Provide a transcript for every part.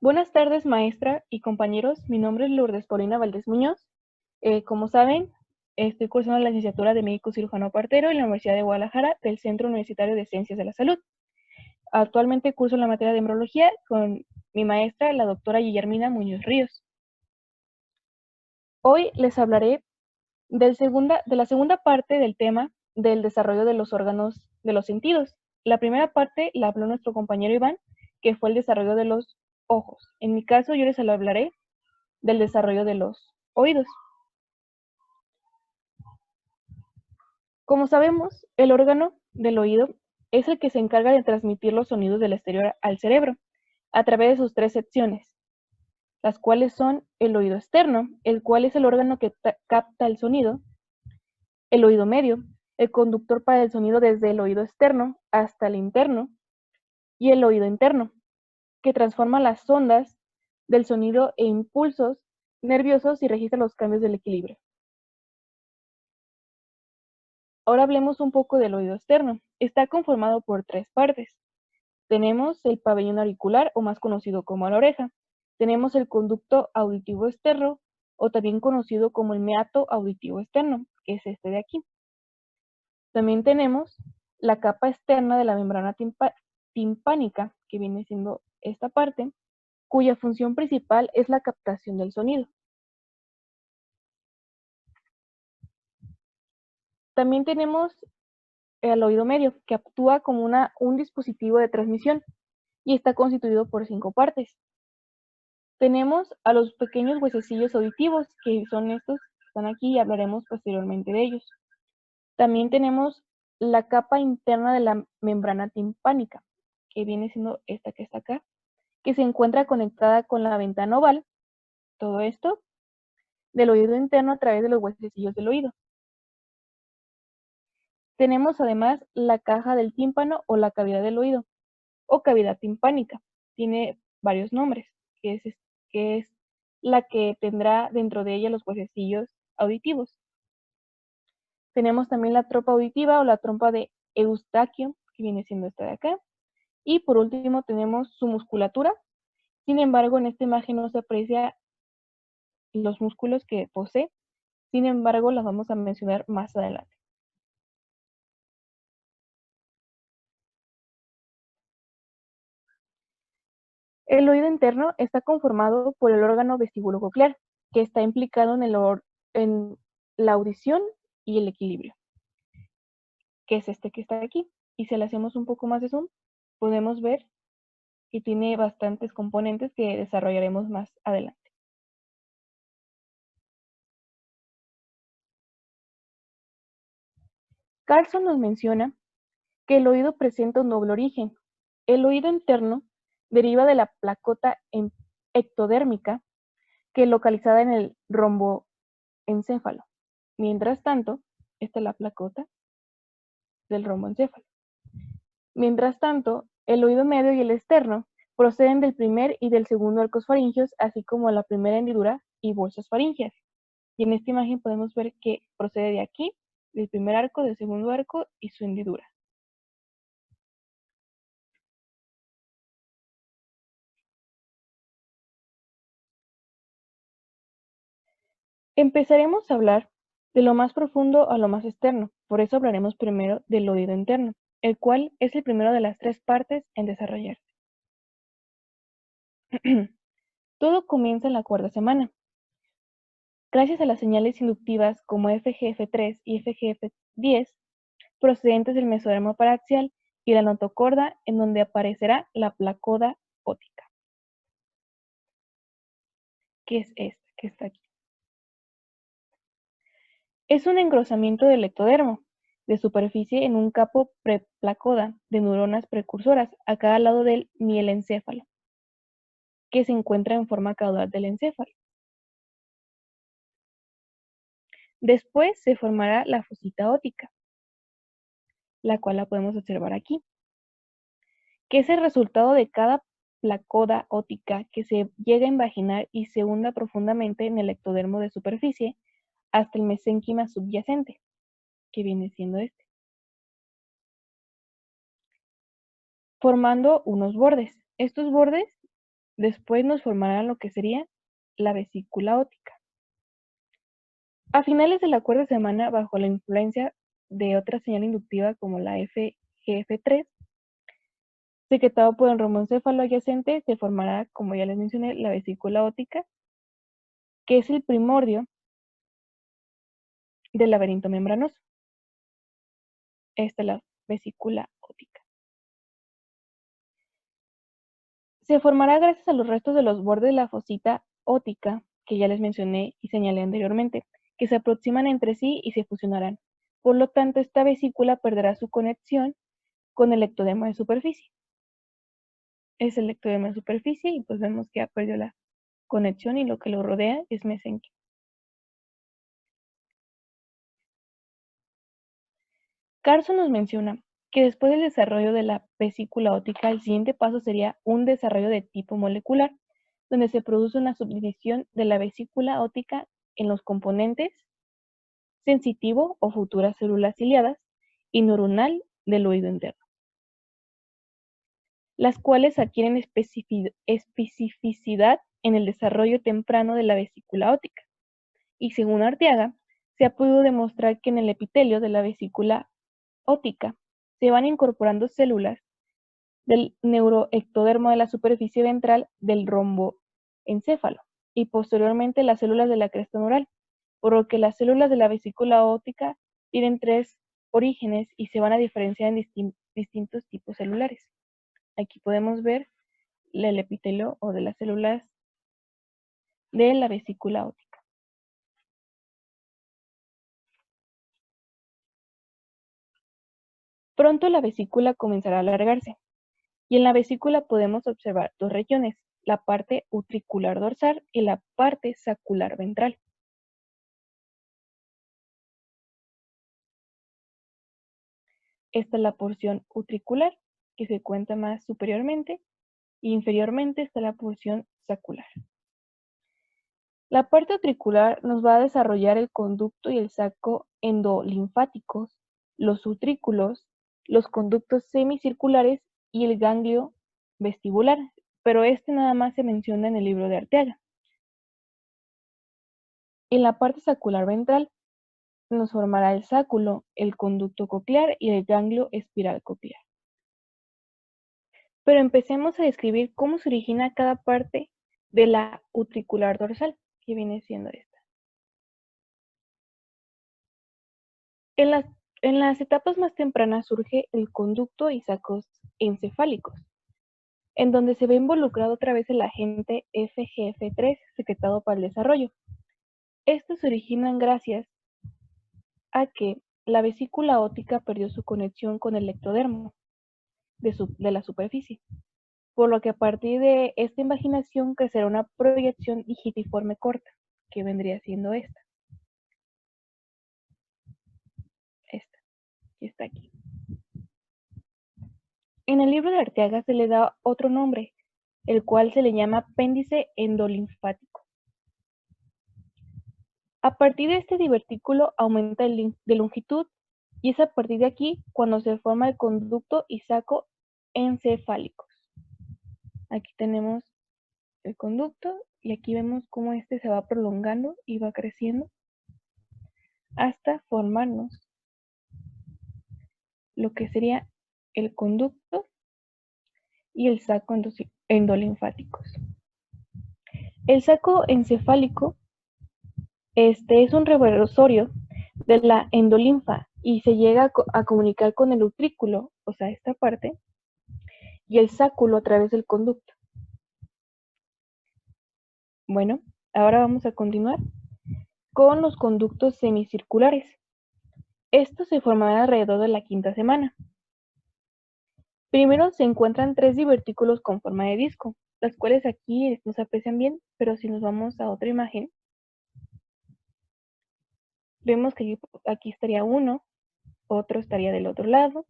Buenas tardes, maestra y compañeros. Mi nombre es Lourdes Paulina Valdés Muñoz. Como saben, estoy cursando la licenciatura de médico cirujano partero en la Universidad de Guadalajara del Centro Universitario de Ciencias de la Salud. Actualmente curso la materia de embriología con mi maestra, la doctora Guillermina Muñoz Ríos. Hoy les hablaré de la segunda parte del tema del desarrollo de los órganos de los sentidos. La primera parte la habló nuestro compañero Iván, que fue el desarrollo de los ojos. En mi caso, yo les hablaré del desarrollo de los oídos. Como sabemos, el órgano del oído es el que se encarga de transmitir los sonidos del exterior al cerebro a través de sus tres secciones, las cuales son el oído externo, el cual es el órgano que capta el sonido, el oído medio, el conductor para el sonido desde el oído externo hasta el interno, y el oído interno, que transforma las ondas del sonido en impulsos nerviosos y registra los cambios del equilibrio. Ahora hablemos un poco del oído externo. Está conformado por tres partes. Tenemos el pabellón auricular, o más conocido como la oreja. Tenemos el conducto auditivo externo, o también conocido como el meato auditivo externo, que es este de aquí. También tenemos la capa externa de la membrana timpánica, que viene siendo esta parte, cuya función principal es la captación del sonido. También tenemos el oído medio, que actúa como un dispositivo de transmisión y está constituido por 5 partes. Tenemos a los pequeños huesecillos auditivos, que son estos que están aquí y hablaremos posteriormente de ellos. También tenemos la capa interna de la membrana timpánica, que viene siendo esta que está acá, que se encuentra conectada con la ventana oval, todo esto, del oído interno a través de los huesecillos del oído. Tenemos además la caja del tímpano o la cavidad del oído, o cavidad timpánica. Tiene varios nombres, que es la que tendrá dentro de ella los huesecillos auditivos. Tenemos también la trompa auditiva o la trompa de Eustaquio, que viene siendo esta de acá. Y por último tenemos su musculatura. Sin embargo, en esta imagen no se aprecia los músculos que posee. Sin embargo, las vamos a mencionar más adelante. El oído interno está conformado por el órgano vestíbulo-coclear, que está implicado en la audición y el equilibrio, que es este que está aquí. Y si le hacemos un poco más de zoom, podemos ver que tiene bastantes componentes que desarrollaremos más adelante. Carlson nos menciona que el oído presenta un doble origen. El oído interno deriva de la placota ectodérmica, que es localizada en el romboencéfalo. Mientras tanto, esta es la placota del romboencéfalo. Mientras tanto, el oído medio y el externo proceden del primer y del segundo arcos faringeos, así como la primera hendidura y bolsas faríngeas. Y en esta imagen podemos ver que procede de aquí, del primer arco, del segundo arco y su hendidura. Empezaremos a hablar de lo más profundo a lo más externo, por eso hablaremos primero del oído interno, el cual es el primero de las tres partes en desarrollarse. Todo comienza en la cuarta semana. Gracias a las señales inductivas como FGF3 y FGF10, procedentes del mesodermo paraxial y la notocorda, en donde aparecerá la placoda óptica, que es esta, que está aquí. Es un engrosamiento del ectodermo de superficie en un capo preplacoda de neuronas precursoras a cada lado del mielencéfalo, que se encuentra en forma caudal del encéfalo. Después se formará la fosita óptica, la cual la podemos observar aquí, que es el resultado de cada placoda óptica que se llega a invaginar y se hunda profundamente en el ectodermo de superficie hasta el mesénquima subyacente, que viene siendo este, formando unos bordes. Estos bordes Después nos formará lo que sería la vesícula óptica. A finales de la cuarta semana, bajo la influencia de otra señal inductiva como la FGF3, secretado por el romboencéfalo adyacente, se formará, como ya les mencioné, la vesícula óptica, que es el primordio del laberinto membranoso. Esta es la vesícula óptica. Se formará gracias a los restos de los bordes de la fosita óptica, que ya les mencioné y señalé anteriormente, que se aproximan entre sí y se fusionarán. Por lo tanto, esta vesícula perderá su conexión con el ectodermo de superficie. Es el ectodermo de superficie y pues vemos que ha perdido la conexión y lo que lo rodea es mesenquio. Carson nos menciona que después del desarrollo de la vesícula óptica, el siguiente paso sería un desarrollo de tipo molecular, donde se produce una subdivisión de la vesícula óptica en los componentes sensitivo o futuras células ciliadas y neuronal del oído interno, las cuales adquieren especificidad en el desarrollo temprano de la vesícula óptica. Y según Arteaga, se ha podido demostrar que en el epitelio de la vesícula óptica se van incorporando células del neuroectodermo de la superficie ventral del romboencéfalo y posteriormente las células de la cresta neural, por lo que las células de la vesícula óptica tienen 3 orígenes y se van a diferenciar en distintos tipos celulares. Aquí podemos ver el epitelio o de las células de la vesícula óptica. Pronto la vesícula comenzará a alargarse, y en la vesícula podemos observar dos regiones, la parte utricular dorsal y la parte sacular ventral. Esta es la porción utricular, que se encuentra más superiormente, y inferiormente está la porción sacular. La parte utricular nos va a desarrollar el conducto y el saco endolinfáticos, los utrículos, los conductos semicirculares y el ganglio vestibular, pero este nada más se menciona en el libro de Arteaga. En la parte sacular ventral nos formará el sáculo, el conducto coclear y el ganglio espiral coclear. Pero empecemos a describir cómo se origina cada parte de la utricular dorsal, que viene siendo esta. En las etapas más tempranas surge el conducto y sacos encefálicos, en donde se ve involucrado otra vez el agente FGF3 secretado para el desarrollo. Estos se originan gracias a que la vesícula óptica perdió su conexión con el ectodermo de la superficie, por lo que a partir de esta invaginación crecerá una proyección digitiforme corta, que vendría siendo esta, que está aquí. En el libro de Arteaga se le da otro nombre, el cual se le llama apéndice endolinfático. A partir de este divertículo aumenta de longitud y es a partir de aquí cuando se forma el conducto y saco encefálicos. Aquí tenemos el conducto y aquí vemos cómo este se va prolongando y va creciendo hasta formarnos lo que sería el conducto y el saco endolinfáticos. El saco encefálico es un reversorio de la endolinfa y se llega a comunicar con el utrículo, o sea, esta parte, y el sáculo a través del conducto. Bueno, ahora vamos a continuar con los conductos semicirculares. Estos se formarán alrededor de la quinta semana. Primero se encuentran 3 divertículos con forma de disco, las cuales aquí no se aprecian bien, pero si nos vamos a otra imagen, vemos que aquí estaría uno, otro estaría del otro lado,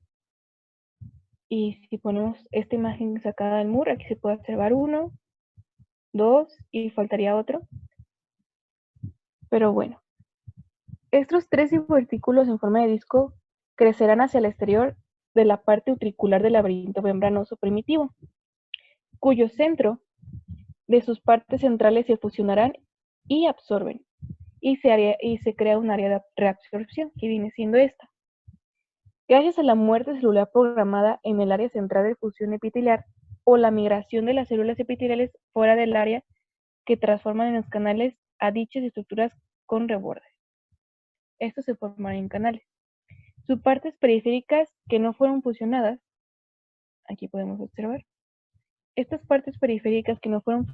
y si ponemos esta imagen sacada del muro, aquí se puede observar 1, 2 y faltaría otro. Pero bueno, estos 3 divertículos en forma de disco crecerán hacia el exterior de la parte utricular del laberinto membranoso primitivo, cuyo centro de sus partes centrales se fusionarán y absorben, y se crea un área de reabsorción, que viene siendo esta. Gracias a la muerte celular programada en el área central de fusión epitelial o la migración de las células epiteliales fuera del área que transforman en los canales a dichas estructuras con rebordes. Estos se forman en canales. Sus partes periféricas que no fueron fusionadas, aquí podemos observar, estas partes periféricas que no fueron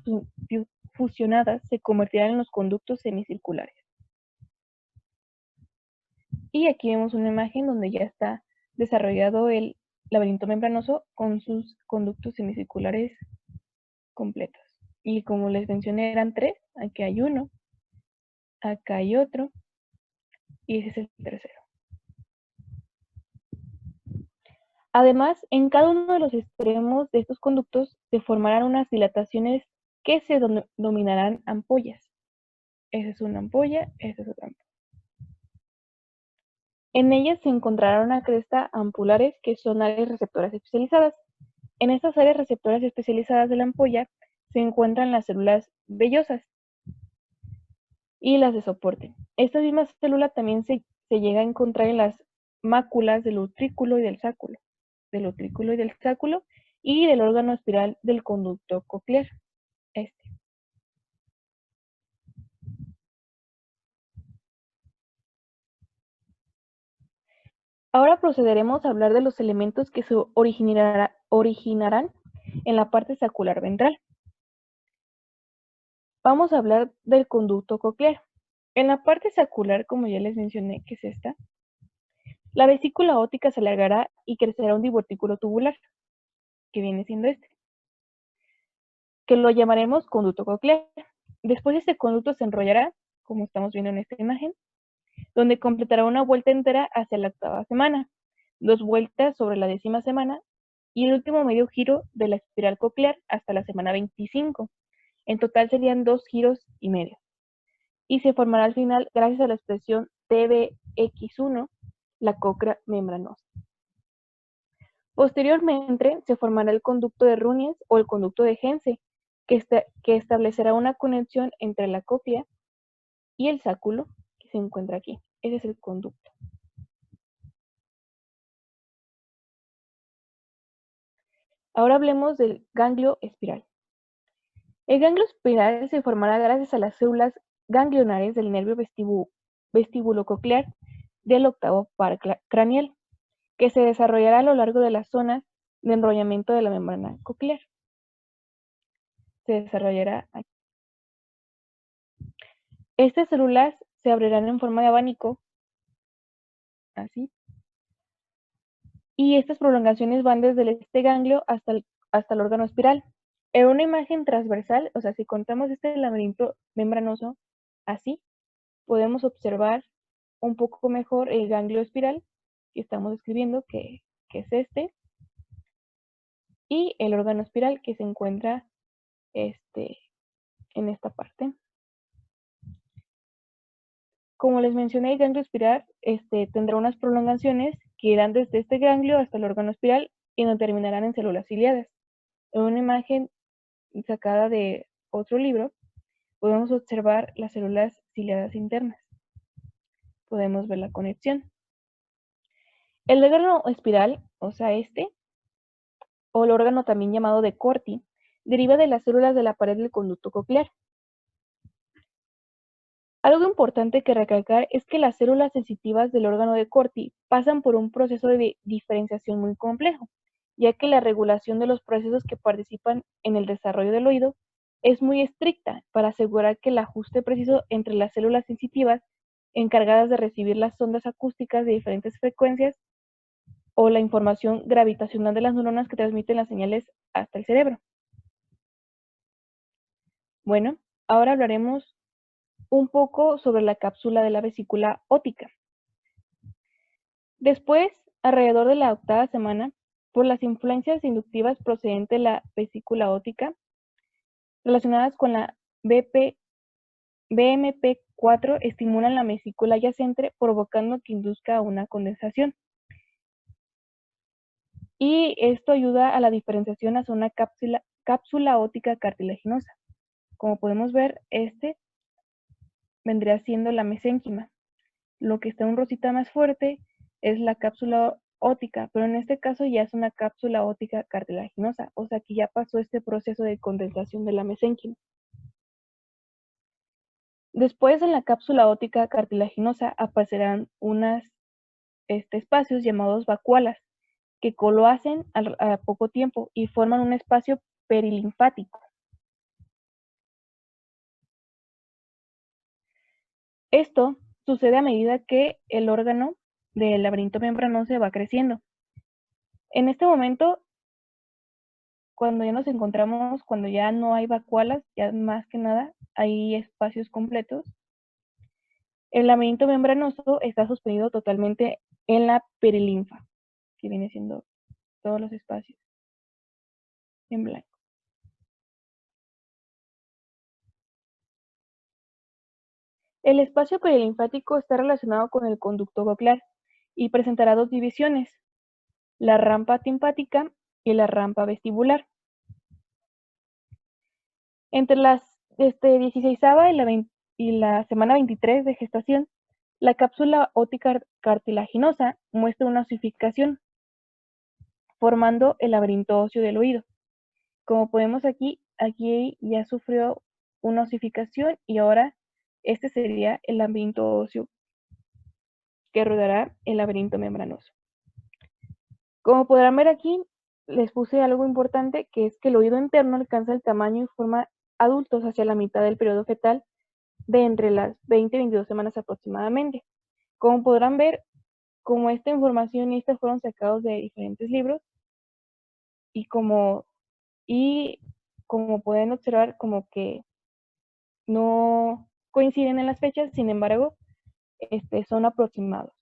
fusionadas se convertirán en los conductos semicirculares. Y aquí vemos una imagen donde ya está desarrollado el laberinto membranoso con sus conductos semicirculares completos. Y como les mencioné, eran 3, aquí hay uno, acá hay otro, y ese es el tercero. Además, en cada uno de los extremos de estos conductos se formarán unas dilataciones que se denominarán ampollas. Esa es una ampolla, esa es otra ampolla. En ellas se encontrará una cresta ampulares que son áreas receptoras especializadas. En estas áreas receptoras especializadas de la ampolla se encuentran las células vellosas y las de soporte. Esta misma célula también se llega a encontrar en las máculas del utrículo y del sáculo, y del órgano espiral del conducto coclear. Ahora procederemos a hablar de los elementos que se originarán en la parte sacular ventral. Vamos a hablar del conducto coclear. En la parte sacular, como ya les mencioné, que es esta, la vesícula óptica se alargará y crecerá un divertículo tubular, que viene siendo este, que lo llamaremos conducto coclear. Después este conducto se enrollará, como estamos viendo en esta imagen, donde completará una vuelta entera hacia la 8ª semana, 2 vueltas sobre la 10ª semana y el último medio giro de la espiral coclear hasta la semana 25. En total serían 2 giros y medio. Y se formará al final gracias a la expresión TBX1, la cocra membranosa. Posteriormente se formará el conducto de Runnies o el conducto de Hense, que establecerá una conexión entre la cóclea y el sáculo que se encuentra aquí. Ese es el conducto. Ahora hablemos del ganglio espiral. El ganglio espiral se formará gracias a las células ganglionares del nervio vestíbulo-coclear del 8º par craneal, que se desarrollará a lo largo de las zonas de enrollamiento de la membrana coclear. Se desarrollará aquí. Estas células se abrirán en forma de abanico, así, y estas prolongaciones van desde este ganglio hasta el órgano espiral. En una imagen transversal, o sea, si contamos este laberinto membranoso, así, podemos observar un poco mejor el ganglio espiral que estamos describiendo, que es este, y el órgano espiral que se encuentra en esta parte. Como les mencioné, el ganglio espiral tendrá unas prolongaciones que irán desde este ganglio hasta el órgano espiral y no terminarán en células ciliadas. En una imagen sacada de otro libro, podemos observar las células ciliadas internas. Podemos ver la conexión. El órgano espiral, o sea, o el órgano también llamado de Corti, deriva de las células de la pared del conducto coclear. Algo importante que recalcar es que las células sensitivas del órgano de Corti pasan por un proceso de diferenciación muy complejo, ya que la regulación de los procesos que participan en el desarrollo del oído es muy estricta para asegurar que el ajuste preciso entre las células sensitivas encargadas de recibir las ondas acústicas de diferentes frecuencias o la información gravitacional de las neuronas que transmiten las señales hasta el cerebro. Bueno, ahora hablaremos un poco sobre la cápsula de la vesícula óptica. Después, alrededor de la 8ª semana, por las influencias inductivas procedentes de la vesícula óptica, relacionadas con la BMP4, estimulan la vesícula adyacente, provocando que induzca una condensación. Y esto ayuda a la diferenciación hacia una cápsula óptica cartilaginosa. Como podemos ver, este vendría siendo la mesénquima. Lo que está en rosita más fuerte es la cápsula óptica, pero en este caso ya es una cápsula óptica cartilaginosa, o sea que ya pasó este proceso de condensación de la mesénquima. Después en la cápsula óptica cartilaginosa aparecerán unos espacios llamados vacuolas, que lo hacen a poco tiempo y forman un espacio perilinfático. Esto sucede a medida que el órgano del laberinto membranoso va creciendo. En este momento, cuando ya nos encontramos, cuando ya no hay vacuolas, ya más que nada hay espacios completos, el laberinto membranoso está suspendido totalmente en la perilinfa, que viene siendo todos los espacios en blanco. El espacio perilinfático está relacionado con el conducto coclear y presentará dos divisiones, la rampa timpática y la rampa vestibular. Entre las 16ª y la semana 23 de gestación, la cápsula óptica cartilaginosa muestra una osificación, formando el laberinto óseo del oído. Como podemos aquí ya sufrió una osificación y ahora este sería el laberinto óseo que rodeará el laberinto membranoso. Como podrán ver aquí, les puse algo importante, que es que el oído interno alcanza el tamaño y forma adultos hacia la mitad del periodo fetal de entre las 20 y 22 semanas aproximadamente. Como podrán ver, como esta información y estas fueron sacados de diferentes libros y y como pueden observar, como que no coinciden en las fechas, sin embargo, son aproximados.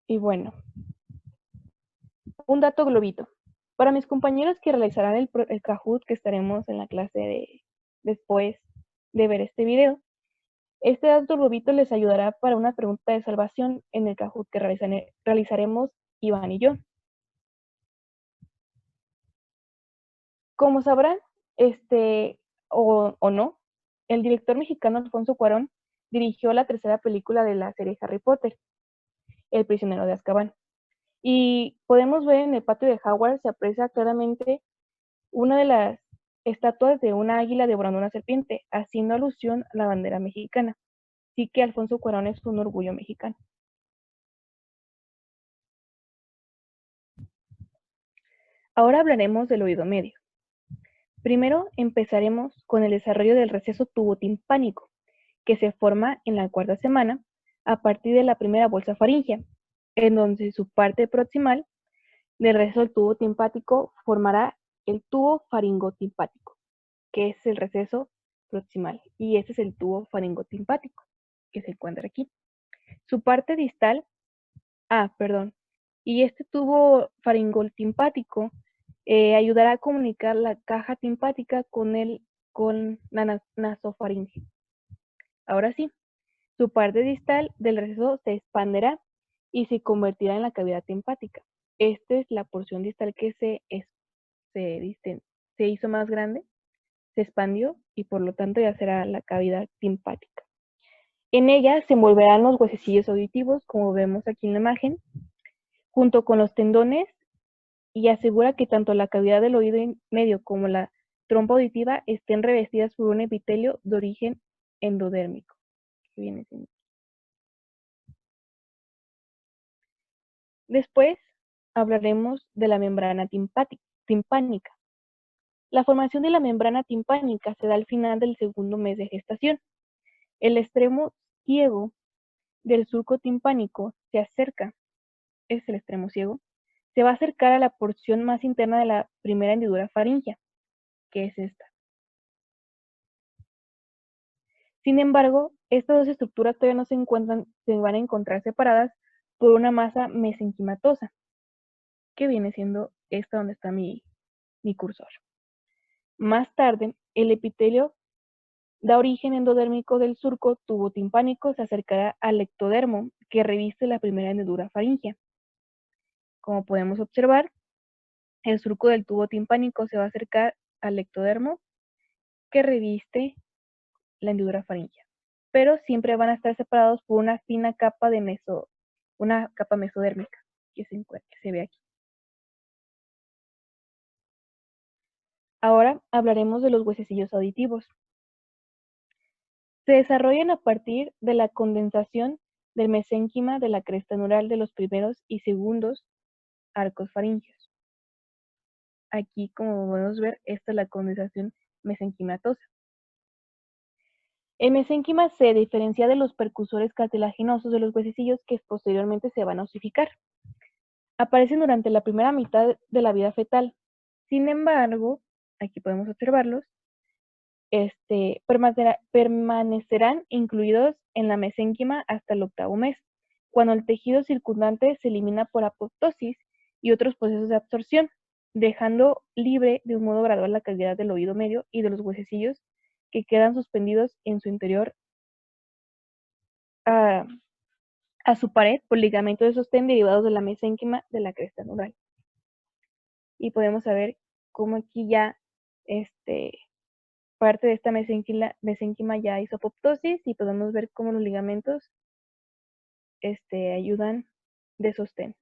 Y bueno, un dato globito. Para mis compañeros que realizarán el Kahoot, que estaremos en la clase después de ver este video, este dato globito les ayudará para una pregunta de salvación en el Kahoot que realizaremos Iván y yo. Como sabrán, o no, el director mexicano Alfonso Cuarón dirigió la tercera película de la serie Harry Potter, El prisionero de Azkaban. Y podemos ver en el patio de Hogwarts se aprecia claramente una de las estatuas de una águila devorando una serpiente, haciendo alusión a la bandera mexicana. Así que Alfonso Cuarón es un orgullo mexicano. Ahora hablaremos del oído medio. Primero empezaremos con el desarrollo del receso tubotimpánico, que se forma en la cuarta semana a partir de la primera bolsa faríngea, en donde su parte proximal del receso del tubo timpático formará el tubo faringotimpático, que es el receso proximal, y este es el tubo faringotimpático, que se encuentra aquí. Su parte distal, y este tubo faringotimpático ayudará a comunicar la caja timpática con la nasofaringe. Ahora sí, su parte distal del receso se expanderá y se convertirá en la cavidad timpática. Esta es la porción distal que se hizo más grande, se expandió y por lo tanto ya será la cavidad timpática. En ella se envolverán los huesecillos auditivos, como vemos aquí en la imagen, junto con los tendones, y asegura que tanto la cavidad del oído medio como la trompa auditiva estén revestidas por un epitelio de origen endodérmico. Que viene siendo. Después hablaremos de la membrana timpánica. La formación de la membrana timpánica se da al final del segundo mes de gestación. El extremo ciego del surco timpánico se acerca, es el extremo ciego, se va a acercar a la porción más interna de la primera hendidura faríngea, que es esta. Sin embargo, estas dos estructuras todavía no se van a encontrar separadas por una masa mesenquimatosa, que viene siendo esta donde está mi cursor. Más tarde, el epitelio da origen endodérmico del surco tubotimpánico, se acercará al ectodermo que reviste la primera hendidura faríngea. Como podemos observar, el surco del tubo timpánico se va a acercar al ectodermo que reviste la hendidura faríngea, pero siempre van a estar separados por una fina capa una capa mesodérmica que se ve aquí. Ahora hablaremos de los huesecillos auditivos. Se desarrollan a partir de la condensación del mesénquima de la cresta neural de los primeros y segundos arcos faríngeos. Aquí, como podemos ver, esta es la condensación mesenquimatosa. El mesénquima se diferencia de los percusores cartilaginosos de los huesecillos que posteriormente se van a osificar. Aparecen durante la primera mitad de la vida fetal. Sin embargo, aquí podemos observarlos, permanecerán incluidos en la mesénquima hasta el 8º mes, cuando el tejido circundante se elimina por apoptosis y otros procesos de absorción, dejando libre de un modo gradual la cavidad del oído medio y de los huesecillos que quedan suspendidos en su interior a, a su pared por ligamentos de sostén derivados de la mesénquima de la cresta neural. Y podemos saber cómo aquí ya parte de esta mesénquima ya hizo apoptosis y podemos ver cómo los ligamentos ayudan de sostén.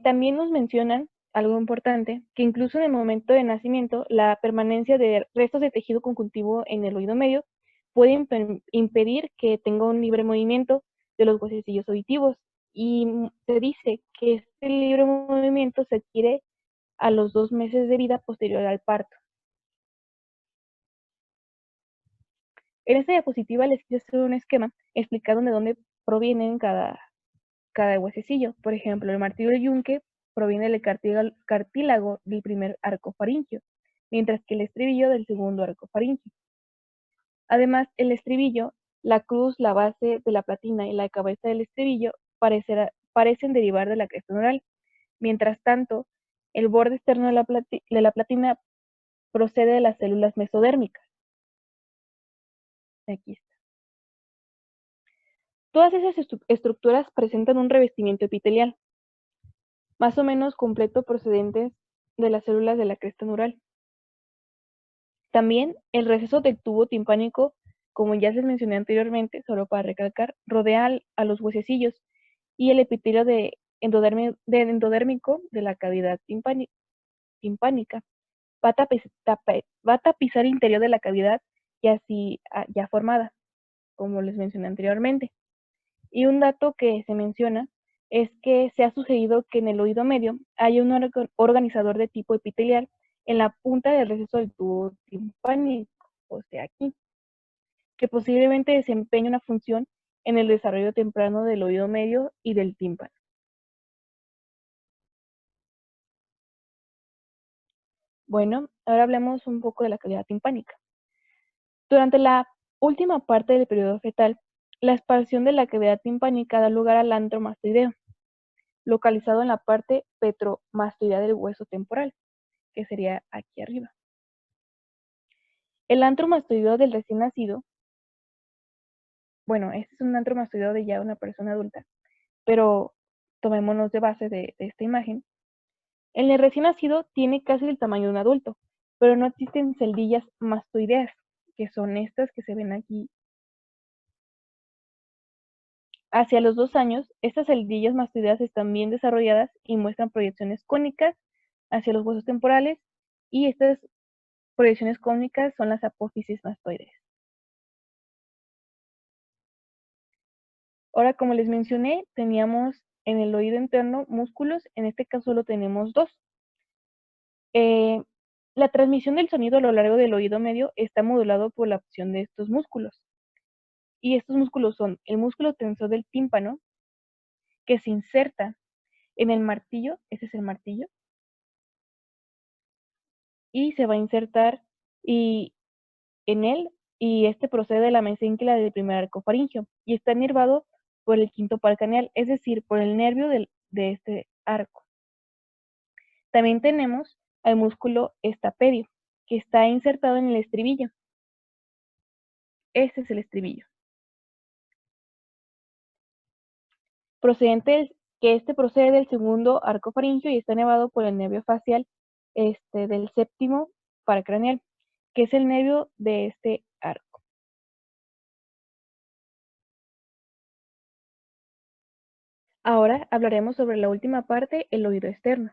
También nos mencionan algo importante, que incluso en el momento de nacimiento, la permanencia de restos de tejido conjuntivo en el oído medio puede impedir que tenga un libre movimiento de los huesecillos auditivos. Y se dice que este libre movimiento se adquiere a los 2 meses de vida posterior al parto. En esta diapositiva les quise hacer un esquema explicando de dónde provienen cada huesecillo. Por ejemplo, el martillo del yunque proviene del cartílago del primer arco faríngeo, mientras que el estribillo del segundo arco faríngeo. Además, el estribillo, la cruz, la base de la platina y la cabeza del estribillo parecen derivar de la cresta neural. Mientras tanto, el borde externo de la platina procede de las células mesodérmicas. Aquí está. Todas esas estructuras presentan un revestimiento epitelial, más o menos completo, procedentes de las células de la cresta neural. También el receso del tubo timpánico, como ya les mencioné anteriormente, solo para recalcar, rodea a los huesecillos y el epitelio endodérmico de la cavidad timpánica va a tapizar el interior de la cavidad ya formada, como les mencioné anteriormente. Y un dato que se menciona es que se ha sucedido que en el oído medio hay un organizador de tipo epitelial en la punta del receso del tubo timpánico, o sea, aquí, que posiblemente desempeña una función en el desarrollo temprano del oído medio y del tímpano. Bueno, ahora hablemos un poco de la cavidad timpánica. Durante la última parte del periodo fetal, la expansión de la cavidad timpánica da lugar al antro mastoideo, localizado en la parte petromastoidea del hueso temporal, que sería aquí arriba. El antro mastoideo del recién nacido, bueno, este es un antro mastoideo de ya una persona adulta, pero tomémonos de base de esta imagen. En el recién nacido tiene casi el tamaño de un adulto, pero no existen celdillas mastoideas, que son estas que se ven aquí. Hacia los 2 años, estas celdillas mastoideas están bien desarrolladas y muestran proyecciones cónicas hacia los huesos temporales, y estas proyecciones cónicas son las apófisis mastoides. Ahora, como les mencioné, teníamos en el oído interno músculos, en este caso solo tenemos 2. La transmisión del sonido a lo largo del oído medio está modulado por la acción de estos músculos. Y estos músculos son el músculo tensor del tímpano, que se inserta en el martillo, ese es el martillo, y se va a insertar en él, y este procede de la mesénquima del primer arco faríngeo, y está inervado por el quinto par craneal, es decir, por el nervio de este arco. También tenemos al músculo estapedio, que está insertado en el estribillo. Este es el estribillo. que este procede del segundo arco faríngeo y está nervado por el nervio facial del séptimo paracraneal, que es el nervio de este arco. Ahora hablaremos sobre la última parte, el oído externo.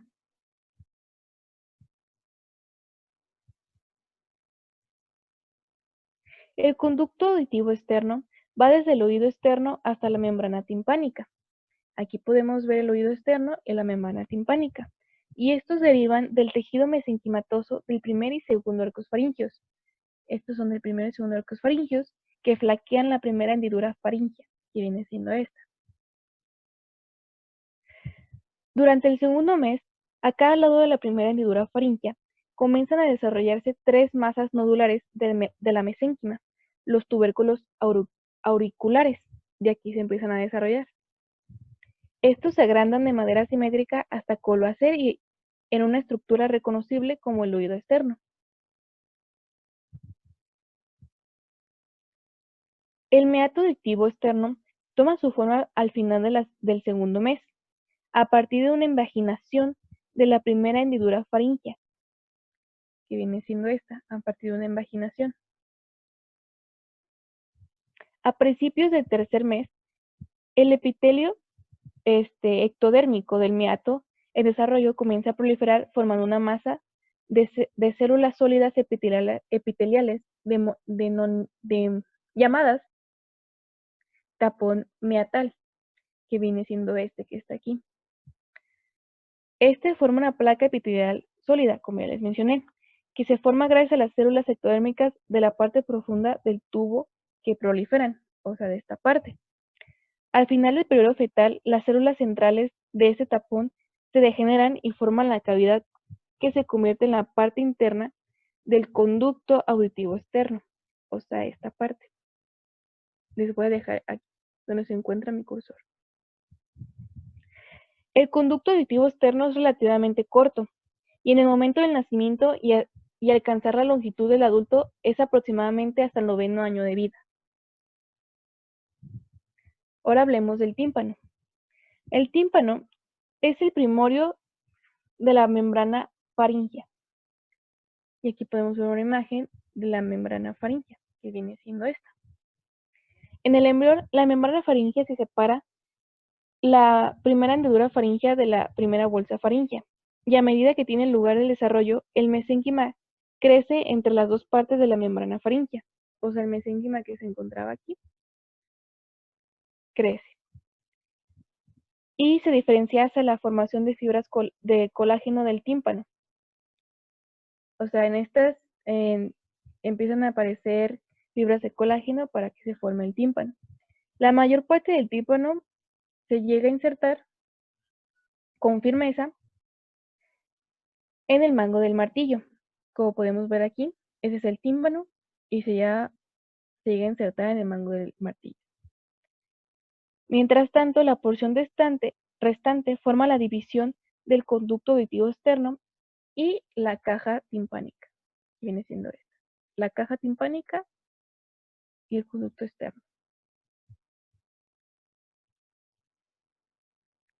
El conducto auditivo externo va desde el oído externo hasta la membrana timpánica. Aquí podemos ver el oído externo y la membrana timpánica. Y estos derivan del tejido mesenquimatoso del primer y segundo arcos faringios. Estos son del primer y segundo arcos faringios que flanquean la primera hendidura faríngea, que viene siendo esta. Durante el segundo mes, a cada lado de la primera hendidura faríngea, comienzan a desarrollarse tres masas nodulares de la mesénquima, los tubérculos auriculares. De aquí se empiezan a desarrollar. Estos se agrandan de manera simétrica hasta coloacer y en una estructura reconocible como el oído externo. El meato auditivo externo toma su forma al final del segundo mes, a partir de una invaginación de la primera hendidura faríngea, que viene siendo esta, a partir de una invaginación. A principios del tercer mes, el epitelio ectodérmico del meato en desarrollo comienza a proliferar formando una masa de células sólidas epiteliales llamadas tapón meatal, que viene siendo este que está aquí. Este forma una placa epitelial sólida, como ya les mencioné, que se forma gracias a las células ectodérmicas de la parte profunda del tubo que proliferan, o sea, de esta parte. Al final del periodo fetal, las células centrales de este tapón se degeneran y forman la cavidad que se convierte en la parte interna del conducto auditivo externo, o sea, esta parte. Les voy a dejar aquí donde se encuentra mi cursor. El conducto auditivo externo es relativamente corto y en el momento del nacimiento y alcanzar la longitud del adulto es aproximadamente hasta el 9º año de vida. Ahora hablemos del tímpano. El tímpano es el primorio de la membrana faríngea. Y aquí podemos ver una imagen de la membrana faríngea, que viene siendo esta. En el embrión, la membrana faríngea se separa la primera hendidura faríngea de la primera bolsa faríngea, y a medida que tiene lugar el desarrollo, el mesénquima crece entre las dos partes de la membrana faríngea. O sea, el mesénquima que se encontraba aquí crece. Y se diferencia hacia la formación de fibras de colágeno del tímpano. O sea, en estas empiezan a aparecer fibras de colágeno para que se forme el tímpano. La mayor parte del tímpano se llega a insertar con firmeza en el mango del martillo. Como podemos ver aquí, ese es el tímpano y se llega a insertar en el mango del martillo. Mientras tanto, la porción restante forma la división del conducto auditivo externo y la caja timpánica. Viene siendo esta. La caja timpánica y el conducto externo.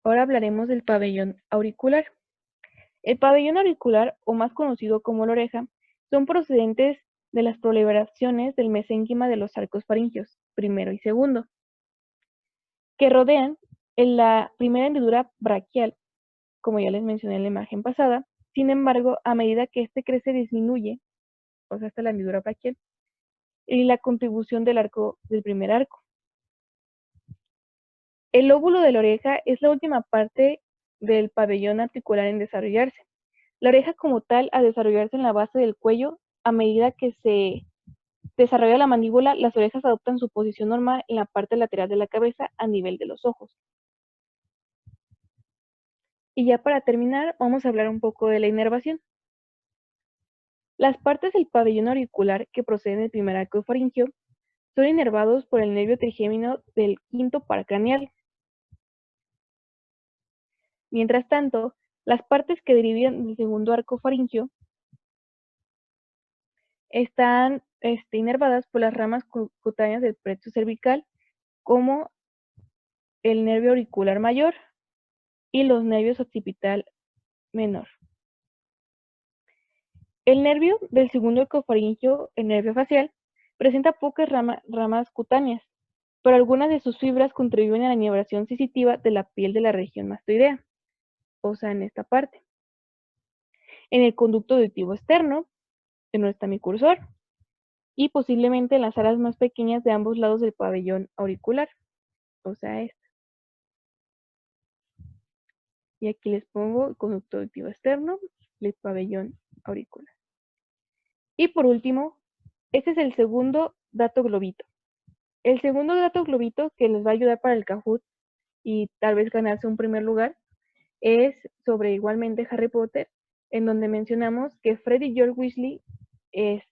Ahora hablaremos del pabellón auricular. El pabellón auricular, o más conocido como la oreja, son procedentes de las proliferaciones del mesénquima de los arcos faringios, primero y segundo, que rodean en la primera hendidura braquial, como ya les mencioné en la imagen pasada. Sin embargo, a medida que este crece, disminuye, o sea, hasta la hendidura braquial, y la contribución del primer arco. El lóbulo de la oreja es la última parte del pabellón articular en desarrollarse. La oreja como tal, a desarrollarse en la base del cuello, a medida que se desarrolla la mandíbula, las orejas adoptan su posición normal en la parte lateral de la cabeza a nivel de los ojos. Y ya para terminar, vamos a hablar un poco de la inervación. Las partes del pabellón auricular que proceden del primer arco faríngeo son inervados por el nervio trigémino del quinto paracraneal. Mientras tanto, las partes que derivan del segundo arco faríngeo están inervadas por las ramas cutáneas del plexo cervical, como el nervio auricular mayor y los nervios occipital menor. El nervio del segundo ecofaringio, el nervio facial, presenta pocas ramas cutáneas, pero algunas de sus fibras contribuyen a la inervación sensitiva de la piel de la región mastoidea, o sea, en esta parte. En el conducto auditivo externo, en donde está mi cursor, y posiblemente en las alas más pequeñas de ambos lados del pabellón auricular, o sea, esta. Y aquí les pongo el conducto auditivo externo, el pabellón auricular. Y por último, este es el segundo dato globito. El segundo dato globito que les va a ayudar para el Kahoot y tal vez ganarse un primer lugar es sobre igualmente Harry Potter, en donde mencionamos que Fred y George Weasley, el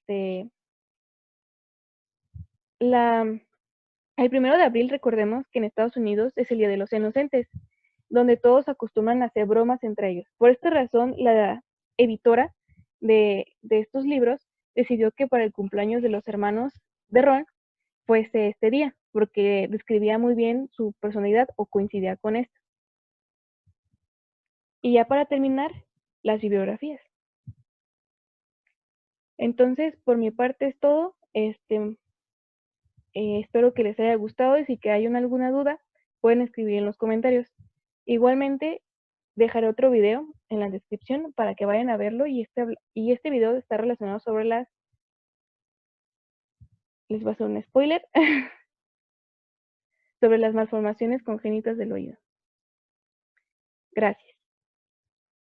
1 de abril, recordemos que en Estados Unidos es el Día de los Inocentes, donde todos acostumbran a hacer bromas entre ellos. Por esta razón, la editora de estos libros decidió que para el cumpleaños de los hermanos de Ron fuese este día, porque describía muy bien su personalidad o coincidía con esto. Y ya para terminar, las bibliografías. Entonces, por mi parte es todo. Espero que les haya gustado y si que hay alguna duda, pueden escribir en los comentarios. Igualmente, dejaré otro video en la descripción para que vayan a verlo y este video está relacionado sobre les voy a hacer un spoiler, sobre las malformaciones congénitas del oído. Gracias.